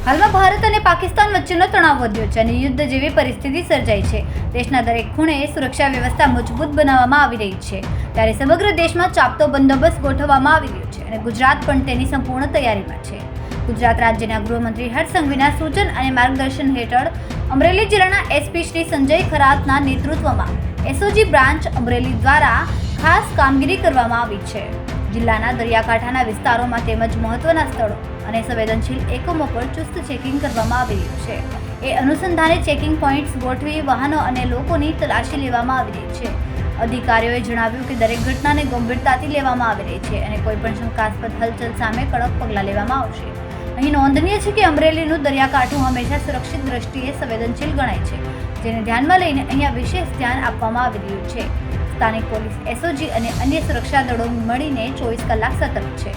હાલમાં ભારત અને પાકિસ્તાન વચ્ચેનો તણાવ વધ્યો છે અને યુદ્ધ જેવી પરિસ્થિતિ સર્જાઈ છે. દેશના દરેક ખૂણે સુરક્ષા વ્યવસ્થા મજબૂત બનાવવામાં આવી રહી છે. ત્યારે સમગ્ર દેશમાં ચાપતો બંદોબસ્ત ગોઠવવામાં આવી રહ્યો છે અને ગુજરાત પણ તેની સંપૂર્ણ તૈયારીમાં છે. ગુજરાત રાજ્યના ગૃહમંત્રી હર્ષ સંઘવીના સૂચન અને માર્ગદર્શન હેઠળ અમરેલી જિલ્લાના એસપી શ્રી સંજય ખરાતના નેતૃત્વમાં એસઓજી બ્રાન્ચ અમરેલી દ્વારા ખાસ કામગીરી કરવામાં આવી છે. જિલ્લાના દરિયાકાંઠાના વિસ્તારોમાં તેમજ મહત્વના સ્થળો અને સંવેદનશીલ એકમો પર ચુસ્ત ચેકિંગ કરવામાં આવી રહ્યું છે. એ અનુસંધાને ચેકિંગ પોઈન્ટ્સ ગોઠવી વાહનો અને લોકોની તલાશી લેવામાં આવી રહી છે. અધિકારીઓએ જણાવ્યું કે દરેક ઘટનાને ગંભીરતાથી લેવામાં આવી રહી છે અને કોઈપણ શંકાસ્પદ હલચલ સામે કડક પગલાં લેવામાં આવશે. અહીં નોંધનીય છે કે અમરેલીનું દરિયાકાંઠું હંમેશા સુરક્ષિત દ્રષ્ટિએ સંવેદનશીલ ગણાય છે, જેને ધ્યાનમાં લઈને અહીંયા વિશેષ ધ્યાન આપવામાં આવી રહ્યું છે. સ્થાનિક પોલીસ, એસઓજી અને અન્ય સુરક્ષા દળો મળીને 24 કલાક સતર્ક છે.